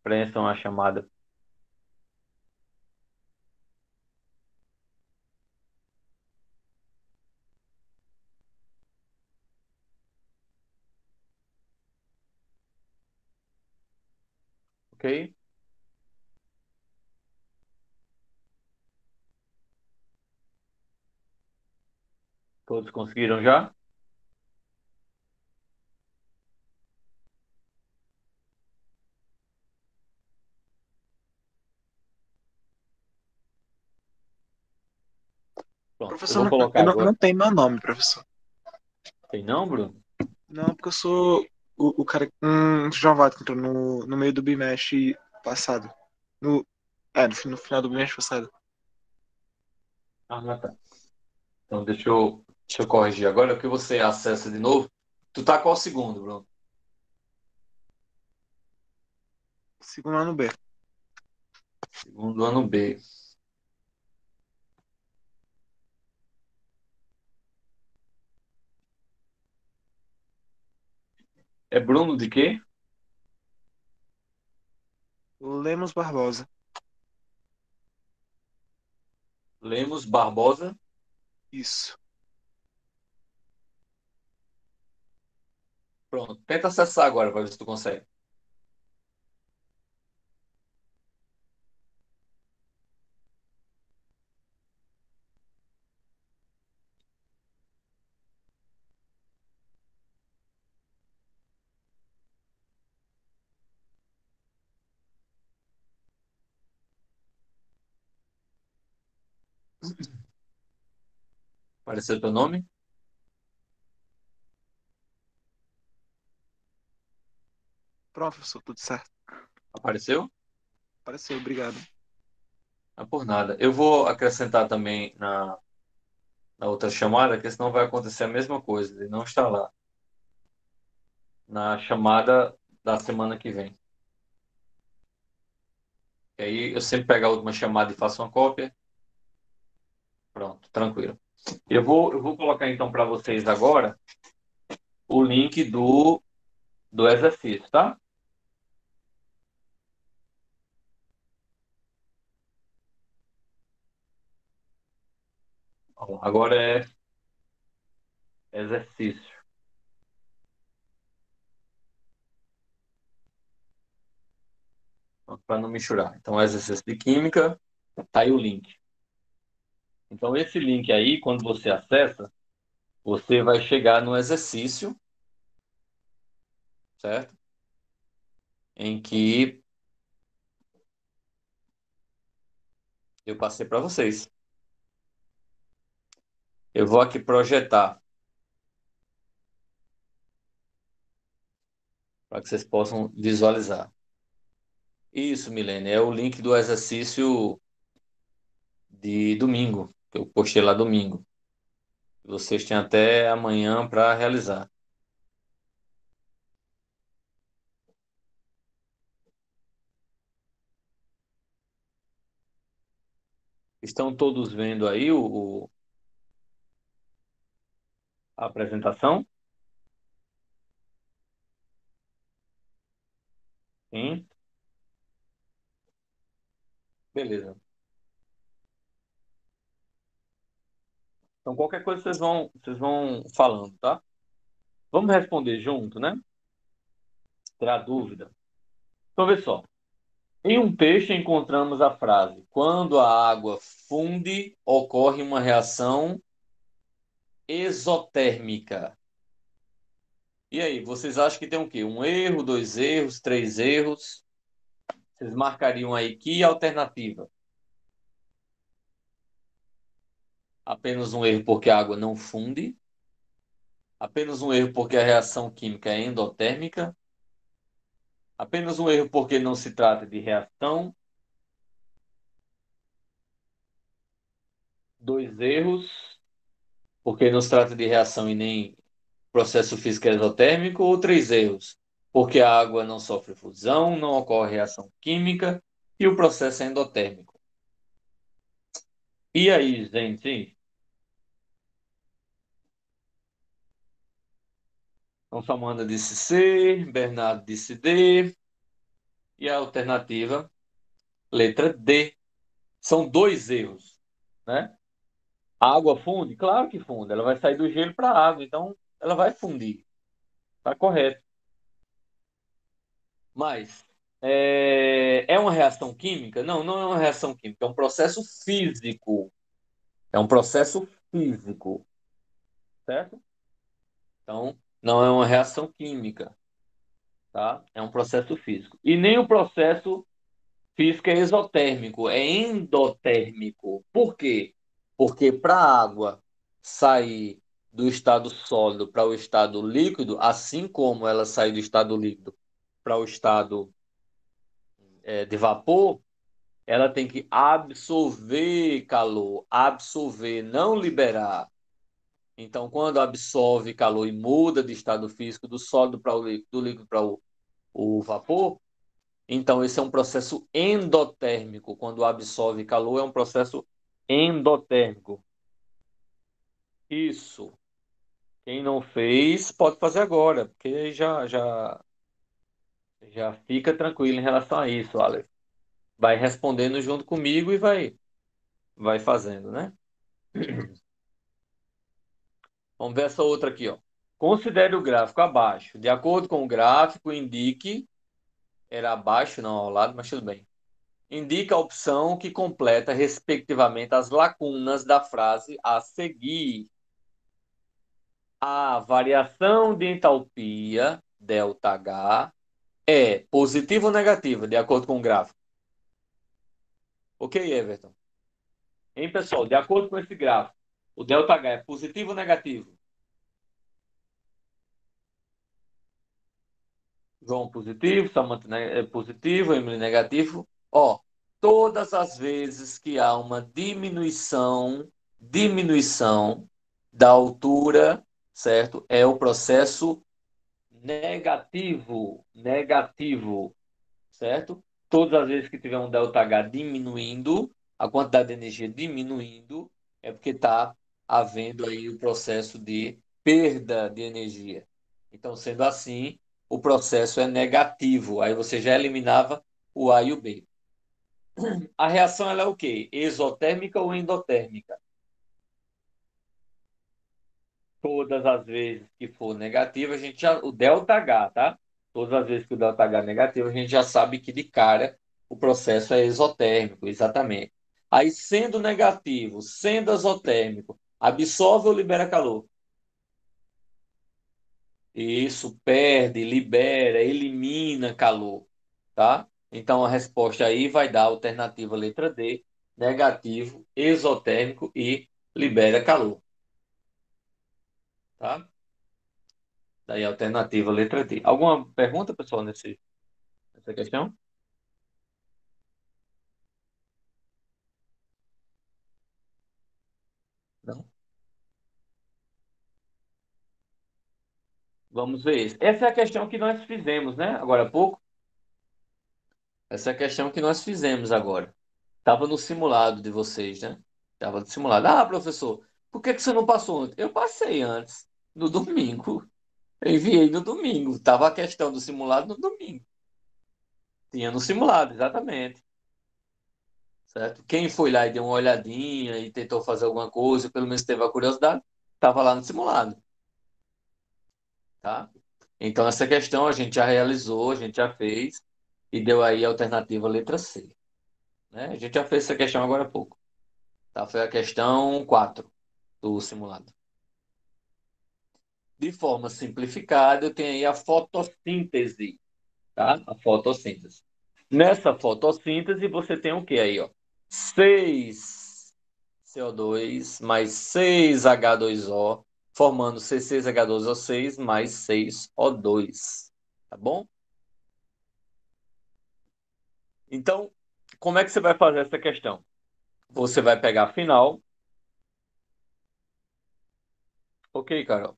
preencham a chamada. Ok? Todos conseguiram já? Pronto, eu Professor, vou colocar eu não agora. tenho meu nome, professor. Tem não, Bruno? Não, porque eu sou o cara, um novato que entrou no meio do bimestre passado. No, no final do bimestre passado. Ah, tá. Então deixa eu corrigir agora, que você acessa de novo. Tu tá qual segundo, Bruno? Segundo ano B. Segundo ano B. É Bruno de quê? Lemos Barbosa. Lemos Barbosa. Isso. Pronto. Tenta acessar agora para ver se tu consegue. Apareceu teu nome? Pronto, professor, tudo certo. Apareceu? Apareceu, obrigado. Não é por nada. Eu vou acrescentar também na outra chamada, que senão vai acontecer a mesma coisa. Ele não está lá. Na chamada da semana que vem. E aí eu sempre pego a última chamada e faço uma cópia. Pronto, tranquilo. Eu vou colocar então para vocês agora o link do exercício, tá? Ó, agora é exercício, para não misturar. Então, exercício de química, tá aí o link. Então, esse link aí, quando você acessa, você vai chegar no exercício, certo? Em que eu passei para vocês. Eu vou aqui projetar para que vocês possam visualizar. Isso, Milene, é o link do exercício de domingo, que eu postei lá domingo. Vocês têm até amanhã para realizar. Estão todos vendo aí a apresentação? Sim? Beleza. Então, qualquer coisa vocês vão falando, tá? Vamos responder junto, né? Terá dúvida. Então, vê só. Em um texto encontramos a frase: quando a água funde, ocorre uma reação exotérmica. E aí, vocês acham que tem o quê? Um erro, dois erros, três erros? Vocês marcariam aí que alternativa? Apenas um erro porque a água não funde? Apenas um erro porque a reação química é endotérmica? Apenas um erro porque não se trata de reação? Dois erros porque não se trata de reação e nem processo físico exotérmico? Ou três erros porque a água não sofre fusão, não ocorre reação química e o processo é endotérmico? E aí, gente? Então, Samanta disse C, Bernardo disse D, e a alternativa, letra D. São dois erros, né? A água funde? Claro que funde. Ela vai sair do gelo para a água, então ela vai fundir. Tá correto. Mas é uma reação química? Não, não é uma reação química. É um processo físico. É um processo físico. certo? Então, não é uma reação química, tá? É um processo físico. E nem o processo físico é exotérmico, é endotérmico. Por quê? Porque para a água sair do estado sólido para o estado líquido, assim como ela sair do estado líquido para o estado de vapor, ela tem que absorver calor, absorver, não liberar. Então, quando absorve calor e muda de estado físico do sólido para o líquido, do líquido para o vapor, então esse é um processo endotérmico. Quando absorve calor, é um processo endotérmico. Isso. Quem não fez, pode fazer agora, porque já fica tranquilo em relação a isso, Alex. Vai respondendo junto comigo e vai fazendo, né? Vamos ver essa outra aqui, ó. Considere o gráfico abaixo. De acordo com o gráfico, indique. Era abaixo, não ao lado, mas tudo bem. Indica a opção que completa, respectivamente, as lacunas da frase a seguir. A variação de entalpia, ΔH, é positiva ou negativa, de acordo com o gráfico? Ok, Everton? Hein, pessoal? De acordo com esse gráfico, o ΔH é positivo ou negativo? João positivo, Samantha positivo, Emily negativo. Ó, todas as vezes que há uma diminuição da altura, certo? É o processo negativo, certo? Todas as vezes que tiver um ΔH diminuindo, a quantidade de energia diminuindo, é porque está havendo aí o processo de perda de energia. Então, sendo assim, o processo é negativo. Aí você já eliminava o A e o B. A reação ela é o quê? Exotérmica ou endotérmica? Todas as vezes que for negativo, a gente já, o ΔH, tá? Todas as vezes que o ΔH é negativo, a gente já sabe que de cara o processo é exotérmico, exatamente. Aí, sendo negativo, sendo exotérmico, absorve ou libera calor? Isso, perde, libera, elimina calor, tá? Então a resposta aí vai dar a alternativa letra D, negativo, exotérmico e libera calor, tá? Daí a alternativa letra D. Alguma pergunta, pessoal, nessa questão? Não? Vamos ver. Essa é a questão que nós fizemos, né? Agora há pouco. Essa é a questão que nós fizemos agora. Estava no simulado de vocês, né? Estava no simulado. Ah, professor, por que que você não passou antes? Eu passei antes, no domingo. Eu enviei no domingo. Tava a questão do simulado no domingo. Tinha no simulado, exatamente. Certo? Quem foi lá e deu uma olhadinha e tentou fazer alguma coisa, pelo menos teve a curiosidade, estava lá no simulado, tá? Então essa questão a gente já realizou, a gente já fez e deu aí a alternativa letra C, né? A gente já fez essa questão agora há pouco, tá? Foi a questão 4 do simulado. De forma simplificada, eu tenho aí a fotossíntese, tá? A fotossíntese. Nessa fotossíntese, você tem o que aí, ó? 6 CO2 mais 6 H2O, formando C6H12O6 mais 6O2. Tá bom? Então, como é que você vai fazer essa questão? Você vai pegar a final. Ok, Carol.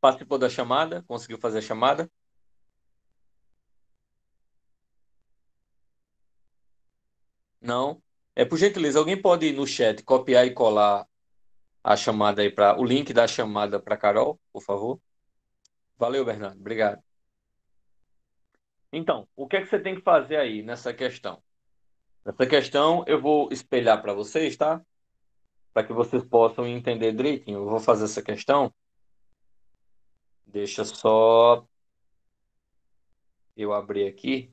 Participou da chamada? Conseguiu fazer a chamada? Não? Por gentileza, alguém pode ir no chat copiar e colar a chamada aí para o link da chamada para Carol, por favor? Valeu, Bernardo. Obrigado. Então, o que é que você tem que fazer aí nessa questão? Nessa questão eu vou espelhar para vocês, tá? Para que vocês possam entender direitinho. Eu vou fazer essa questão. Deixa só eu abrir aqui.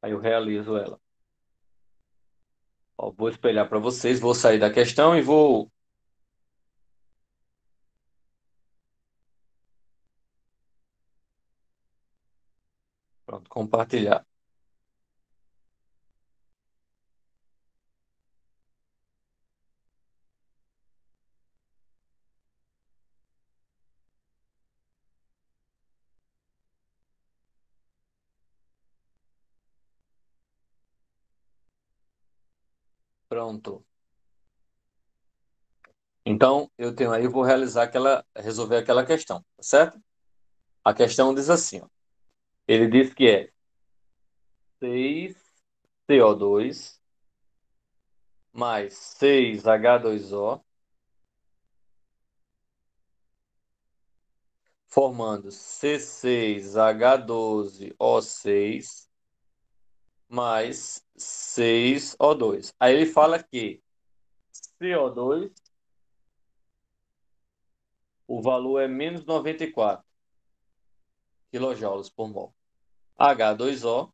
Aí eu realizo ela. Ó, vou espelhar para vocês, vou sair da questão e vou. Pronto, compartilhar. Pronto. Então, eu tenho aí, eu vou resolver aquela questão, tá certo? A questão diz assim, ó. Ele diz que é 6CO2 mais 6H2O, formando C6H12O6 mais 6O2. Aí ele fala que CO2, o valor é menos 94 quilojoules por mol. H2O,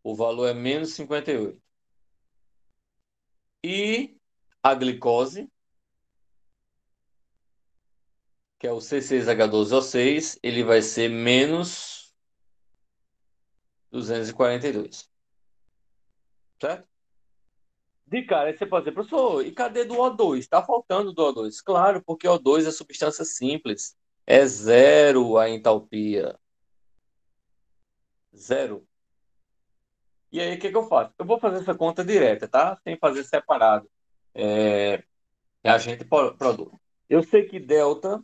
o valor é menos 58. E a glicose, que é o C6H12O6, ele vai ser menos 242. Certo? De cara, aí você pode dizer, professor, e cadê do O2? Está faltando do O2. Claro, porque O2 é substância simples. É zero a entalpia. Zero. E aí, o que que eu faço? Eu vou fazer essa conta direta, tá? Sem fazer separado. É, agente produto. Eu sei que delta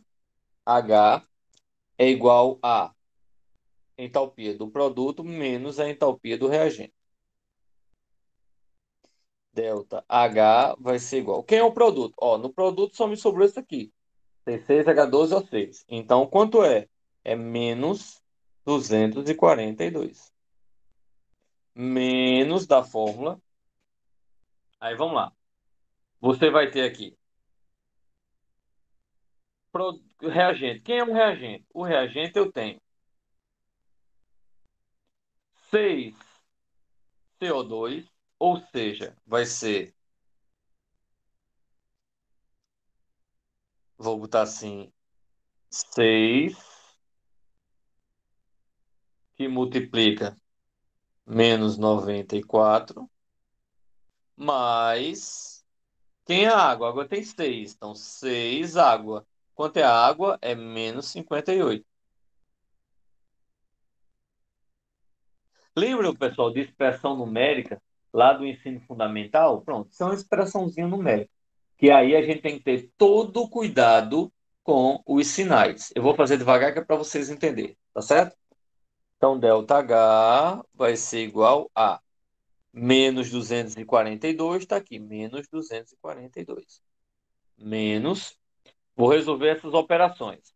H é igual a entalpia do produto menos a entalpia do reagente. Delta H vai ser igual. Quem é o produto? Ó, no produto só me sobrou isso aqui. C6H12O6. Então, quanto é? É menos 242. Menos da fórmula. Aí vamos lá. Você vai ter aqui reagente. Quem é um reagente? O reagente eu tenho 6CO2, ou seja, vai ser, vou botar assim, 6 que multiplica menos 94 mais. Quem é a água? A água tem 6. Então, 6 água. Quanto é a água? É menos 58. Lembra, pessoal, de expressão numérica lá do ensino fundamental? Pronto, isso é uma expressãozinha numérica. Que aí a gente tem que ter todo o cuidado com os sinais. Eu vou fazer devagar que é para vocês entenderem, tá certo? Então, delta H vai ser igual a menos 242, está aqui, menos 242. Menos, vou resolver essas operações.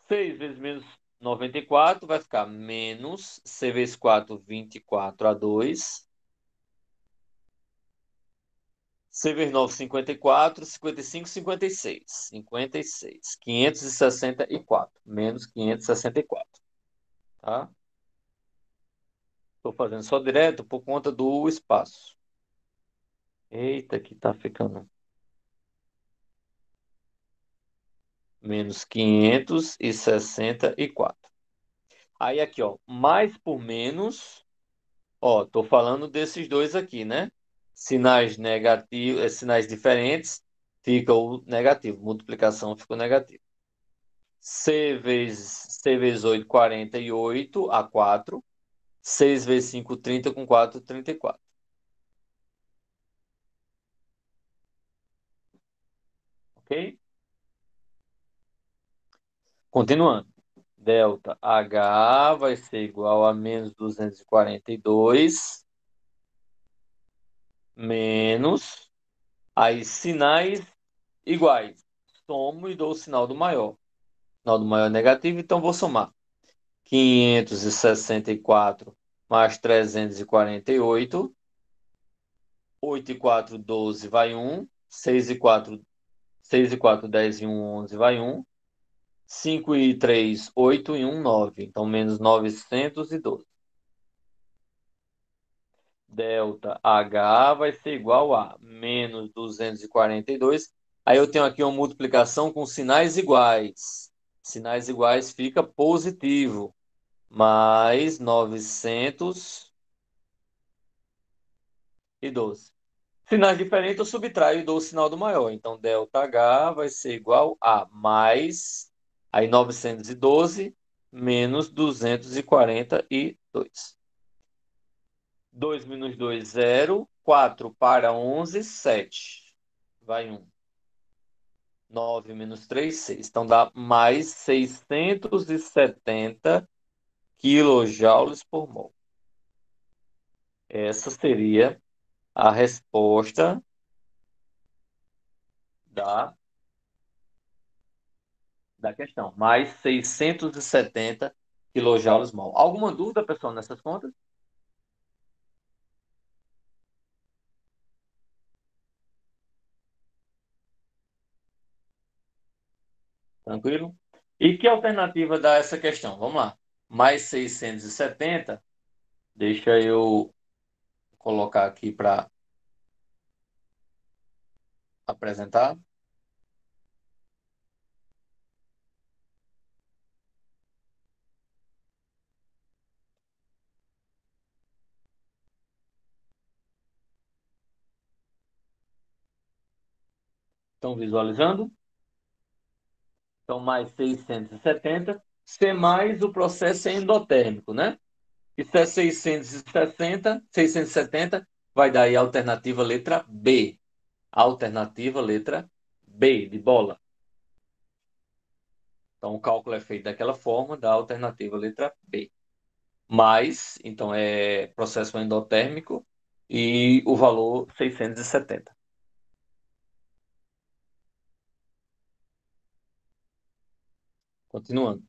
6 vezes menos 94 vai ficar menos C vezes 4, 24A2. C vezes 9, 54. 55, 56. 56. 564. Menos 564. Tá? Estou fazendo só direto por conta do espaço. Eita, que tá ficando. Menos 564. Aí aqui, ó. Mais por menos. Ó, tô falando desses dois aqui, né? Sinais negativos, sinais diferentes, fica o negativo. Multiplicação fica o negativo. C vezes 8, 48 a 4. 6 vezes 5, 30 com 4, 34. Ok? Continuando. Delta H vai ser igual a menos 242 menos. Aí, sinais iguais. Somo e dou o sinal do maior. O sinal do maior é negativo, então vou somar. 564 mais 348. 8 e 4, 12, vai 1. 6 e 4, 10 e 1, 11, vai 1. 5 e 3, 8 e 1, 9. Então, menos 912. Delta H vai ser igual a menos 242. Aí eu tenho aqui uma multiplicação com sinais iguais. Sinais iguais fica positivo. Mais 912. Sinais diferentes eu subtraio e dou o sinal do maior. Então, delta H vai ser igual a mais, aí 912 menos 242. 2 menos 2, 0. 4 para 11, 7. Vai 1. 9 menos 3, 6. Então, dá mais 670 quilojoules por mol. Essa seria a resposta da questão. Mais 670 quilojoules mol. Alguma dúvida, pessoal, nessas contas? Tranquilo? E que alternativa dá essa questão? Vamos lá. Mais 670. Deixa eu colocar aqui para apresentar. Estão visualizando? Então, mais 670. C mais o processo endotérmico, né? Isso é 670 vai dar aí a alternativa letra B. Alternativa letra B, de bola. Então, o cálculo é feito daquela forma, da alternativa letra B. Mais, então, é processo endotérmico e o valor 670. Continuando.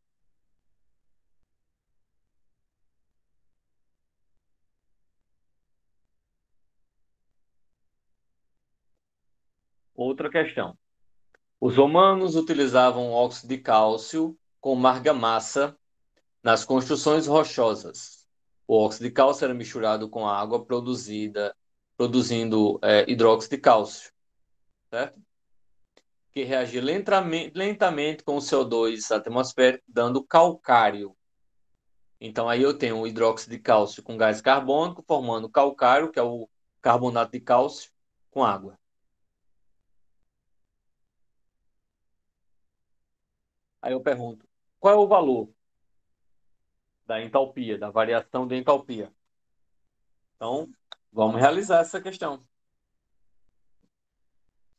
Outra questão. Os romanos utilizavam óxido de cálcio com argamassa nas construções rochosas. O óxido de cálcio era misturado com a água produzindo hidróxido de cálcio, certo? Que reagia lentamente com o CO2 atmosférico, dando calcário. Então, aí eu tenho o hidróxido de cálcio com gás carbônico, formando calcário, que é o carbonato de cálcio, com água. Aí eu pergunto, qual é o valor da entalpia, da variação de entalpia? Então, vamos realizar essa questão.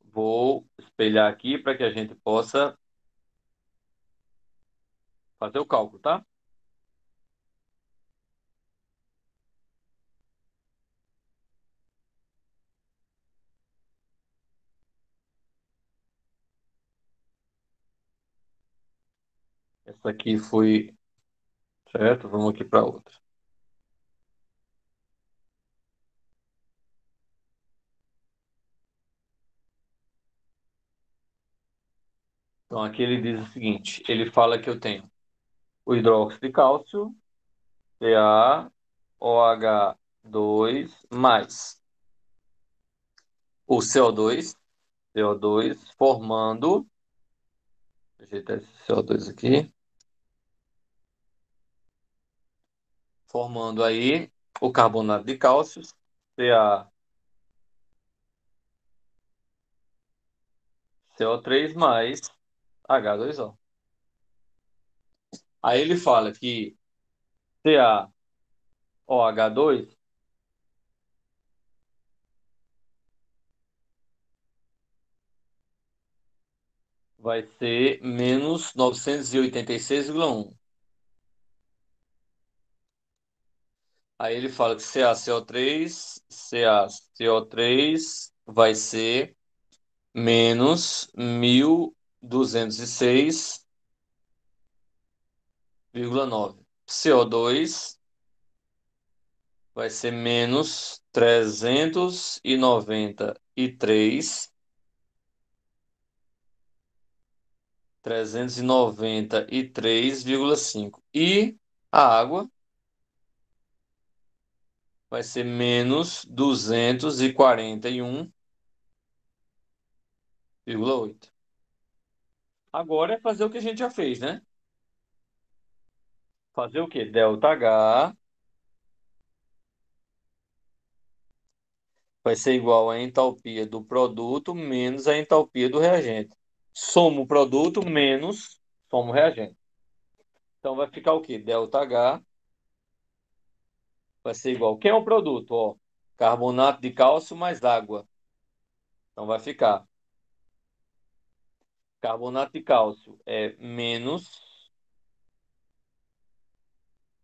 Vou espelhar aqui para que a gente possa fazer o cálculo, tá? Essa aqui foi certo, vamos aqui para outra. Então, aqui ele diz o seguinte: ele fala que eu tenho o hidróxido de cálcio, CaOH2, mais o CO2 formando, deixa eu ajeitar esse CO2 aqui, formando aí o carbonato de cálcio, CaCO3 mais H2O. Aí ele fala que CaOH2 vai ser menos 986,1. Aí ele fala que CaCO3 vai ser menos 1.206,9. CO2 vai ser menos 393,3. 393,5. E a água vai ser menos 241,8. Agora é fazer o que a gente já fez, né? Fazer o quê? Delta H vai ser igual à entalpia do produto menos a entalpia do reagente. Soma o produto menos soma o reagente. Então vai ficar o quê? Delta H vai ser igual. Quem é o produto? Ó, carbonato de cálcio mais água. Então vai ficar carbonato de cálcio é menos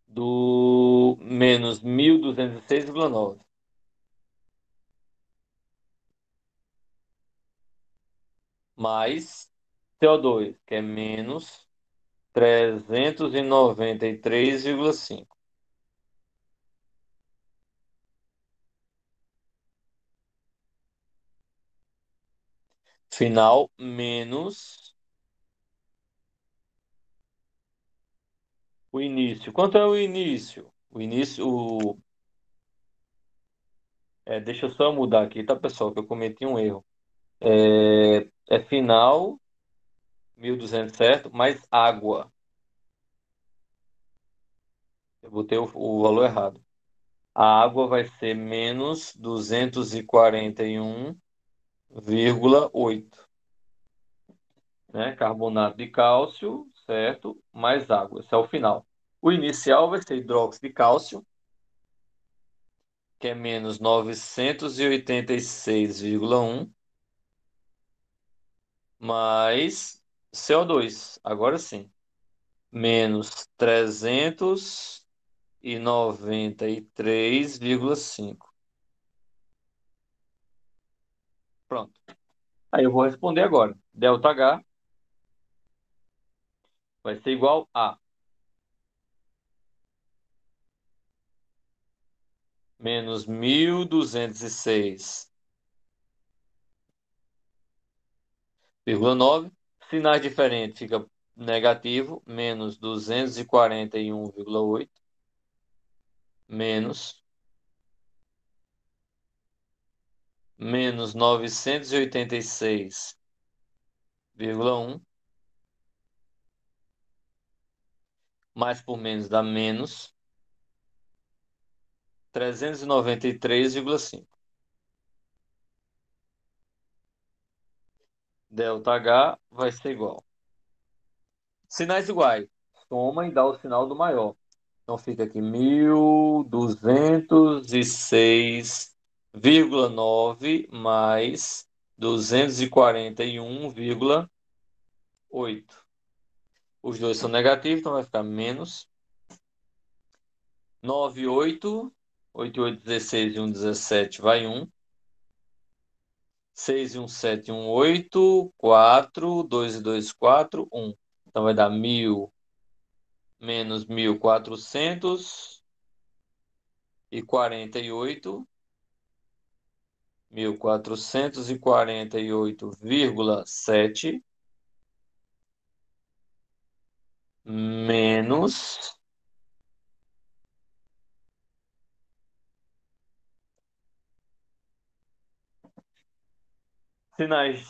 do menos 1.206,9 mais CO2, que é menos 393,5. Final menos o início. Quanto é o início? O início, deixa eu só mudar aqui, tá, pessoal? Que eu cometi um erro. É final 1.200, certo? Mais água. Eu botei o valor errado. A água vai ser menos 241,8, né? Carbonato de cálcio, certo? Mais água. Esse é o final. O inicial vai ser hidróxido de cálcio, que é menos 986,1, mais CO2. Agora sim. Menos 393,5. Pronto. Aí eu vou responder agora. Delta H vai ser igual a menos 1.206,9. Sinais diferentes fica negativo, menos 241,8, menos 986,1, mais por menos dá menos 393,5. Delta H vai ser igual. Sinais iguais. Soma e dá o sinal do maior. Então fica aqui 1.206,9 mais 241,8. Os dois são negativos, então vai ficar menos 98, 88, 16 e 1, 17 vai 1. 6 e 1, 7 e 1, 8. 4, 2 e 2, 4, 1. Então vai dar 1.000 menos 1.448, 1.448,7 menos sinais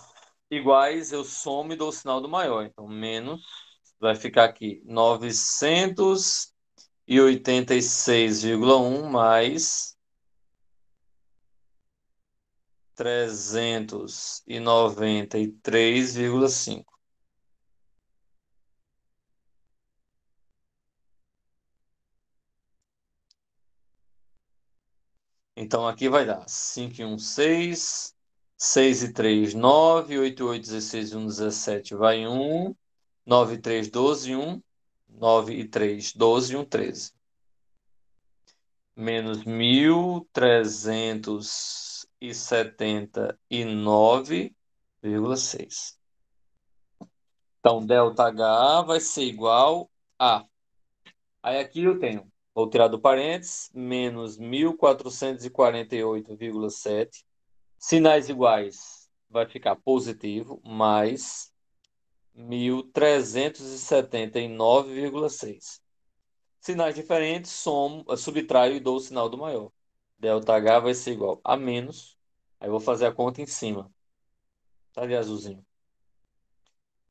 iguais, eu somo e dou o sinal do maior. Então, menos vai ficar aqui 986,1 mais 393,5. Então aqui vai dar 5 e 1, 6, 6 e 3, 9, 8 e 8, 16 e 1, 17 vai 1, 9 e 3, 12 e 1, 9 e 3, 12 e 1, 13. Menos 1.379,6. Então, delta H vai ser igual a... Aí aqui eu tenho, vou tirar do parênteses, menos 1.448,7. Sinais iguais vai ficar positivo, mais 1.379,6. Sinais diferentes, subtraio e dou o sinal do maior. ΔH vai ser igual a menos. Aí eu vou fazer a conta em cima. Tá ali azulzinho.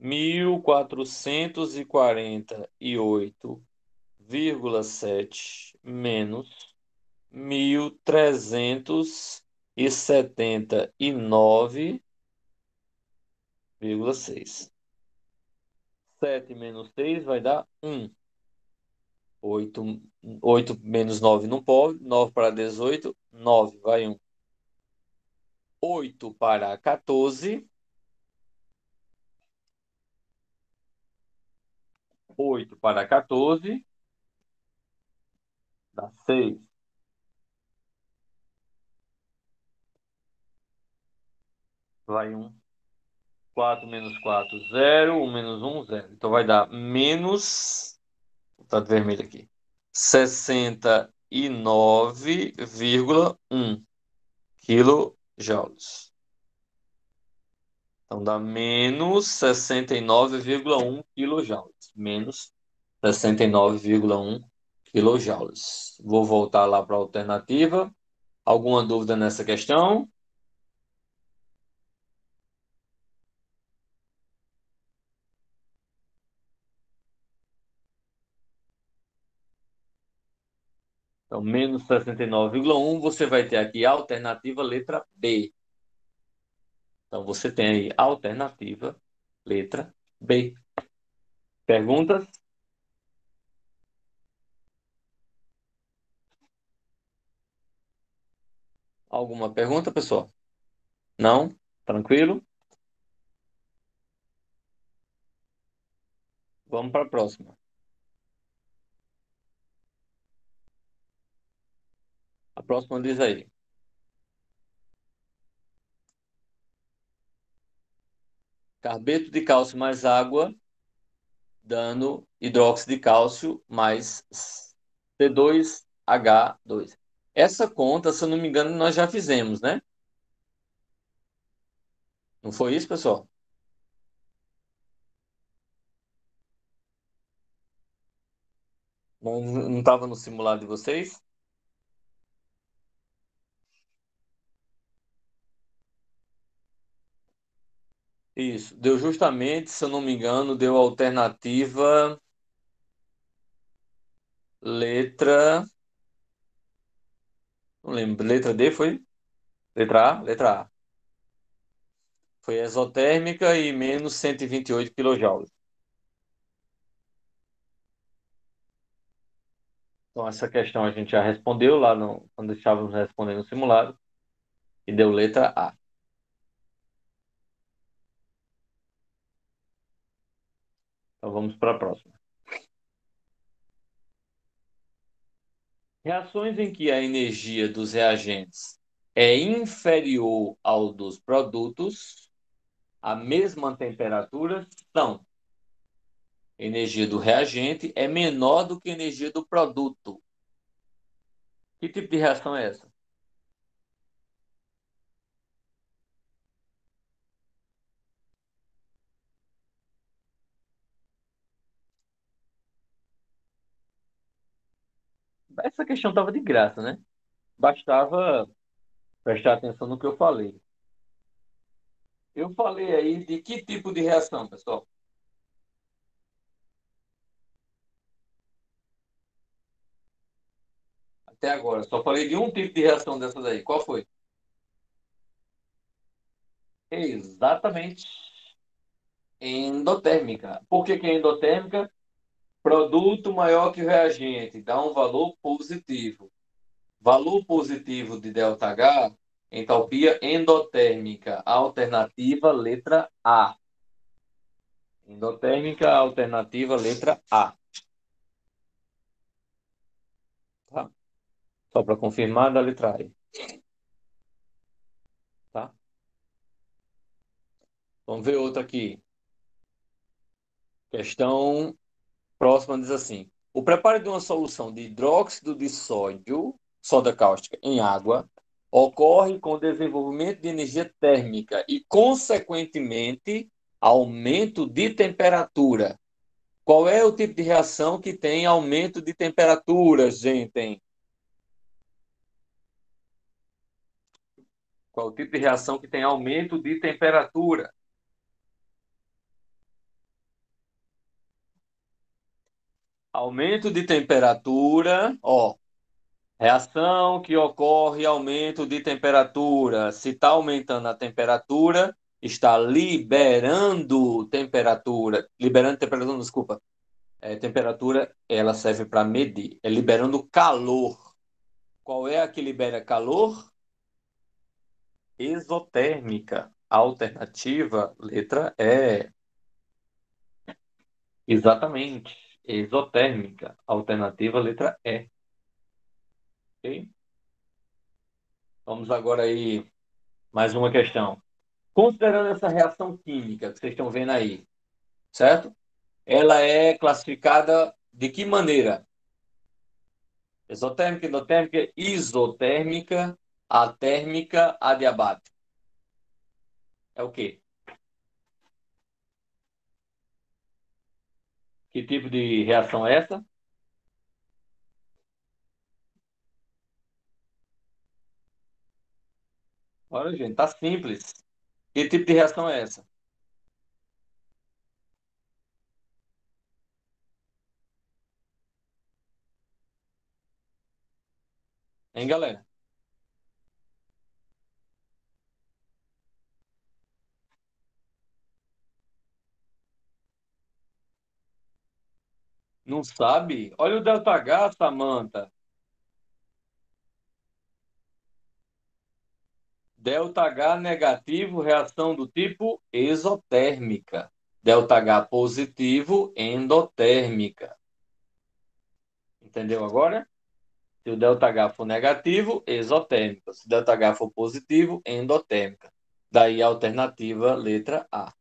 1.448,7 menos 1.379,6. 7 menos 6 vai dar 1. 8 menos 9 não pode. 9 para 18, 9 vai 1. 8 para 14. 8 para 14 dá 6. Vai 1. 4 menos 4, 0. 1 menos 1, 0. Então vai dar menos. Tá de vermelho aqui. 69,1 quilojoules. Então dá menos 69,1 quilojoules. Menos 69,1 quilojoules. Vou voltar lá para a alternativa. Alguma dúvida nessa questão? Então, menos 69,1, você vai ter aqui a alternativa letra B. Então, você tem aí a alternativa letra B. Perguntas? Alguma pergunta, pessoal? Não? Tranquilo? Vamos para a próxima. A próxima diz aí. Carbeto de cálcio mais água, dando hidróxido de cálcio mais C2H2. Essa conta, se eu não me engano, nós já fizemos, né? Não foi isso, pessoal? Não estava no simulado de vocês? Isso. Deu justamente, se eu não me engano, deu a alternativa letra. Não lembro. Letra D foi? Letra A? Letra A. Foi exotérmica e menos 128 quilojoules. Então, essa questão a gente já respondeu lá quando estávamos respondendo o simulado. E deu letra A. Então, vamos para a próxima. Reações em que a energia dos reagentes é inferior ao dos produtos, a mesma temperatura, são: energia do reagente é menor do que a energia do produto. Que tipo de reação é essa? Essa questão estava de graça, né? Bastava prestar atenção no que eu falei. Eu falei aí de que tipo de reação, pessoal? Até agora, só falei de um tipo de reação dessa daí. Qual foi? Exatamente. Endotérmica. Por que é endotérmica? Produto maior que o reagente, dá um valor positivo. Valor positivo de ΔH, entalpia endotérmica. Alternativa, letra A. Endotérmica, alternativa, letra A. Tá? Só para confirmar da letra A. Tá? Vamos ver outra aqui. Questão próxima diz assim: o preparo de uma solução de hidróxido de sódio, soda cáustica, em água, ocorre com o desenvolvimento de energia térmica e, consequentemente, Aumento de temperatura. Qual é o tipo de reação que tem aumento de temperatura, gente? Qual é o tipo de reação que tem aumento de temperatura? Aumento de temperatura, ó, reação que ocorre aumento de temperatura. Se está aumentando a temperatura, está liberando temperatura. Liberando temperatura, desculpa. Temperatura, ela serve para medir. É liberando calor. Qual é a que libera calor? Exotérmica. Alternativa, letra E. Exatamente. Exotérmica. Alternativa, letra E. Ok? Vamos agora aí, mais uma questão. Considerando essa reação química que vocês estão vendo aí, certo? Ela é classificada de que maneira? Exotérmica, endotérmica, isotérmica, atérmica, adiabática. É o quê? Que tipo de reação é essa? Olha, gente, tá simples. Que tipo de reação é essa? Hein, galera? Não sabe? Olha o delta H, Samantha. Delta H negativo, reação do tipo exotérmica. Delta H positivo, endotérmica. Entendeu agora? Se o delta H for negativo, exotérmica. Se o delta H for positivo, endotérmica. Daí a alternativa, letra A.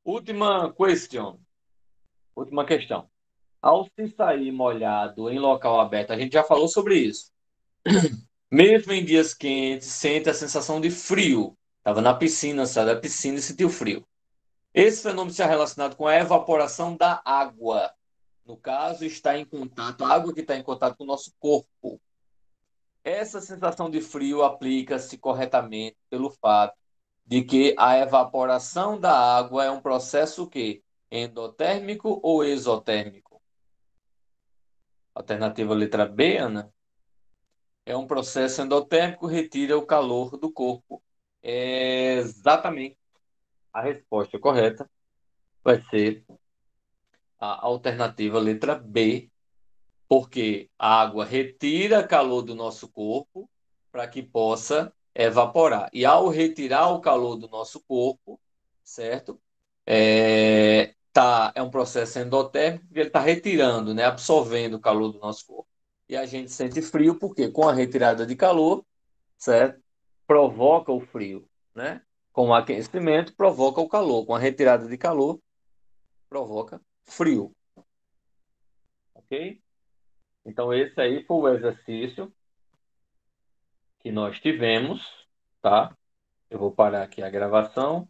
Última question. Última questão. Ao se sair molhado em local aberto, a gente já falou sobre isso. Mesmo em dias quentes, sente a sensação de frio. Estava na piscina, saiu da piscina e sentiu frio. Esse fenômeno está relacionado com a evaporação da água. No caso, está em contato, a água que está em contato com o nosso corpo. Essa sensação de frio aplica-se corretamente pelo fato de que a evaporação da água é um processo que endotérmico ou exotérmico? Alternativa letra B, Ana. É um processo endotérmico, retira o calor do corpo. Exatamente. A resposta correta vai ser a alternativa letra B, porque a água retira calor do nosso corpo para que possa evaporar. E ao retirar o calor do nosso corpo, certo? É um processo endotérmico que ele está retirando, né? Absorvendo o calor do nosso corpo. E a gente sente frio porque com a retirada de calor, certo? Provoca o frio, né? Com o aquecimento, provoca o calor. Com a retirada de calor, provoca frio, ok? Então, esse aí foi o exercício que nós tivemos, tá? Eu vou parar aqui a gravação.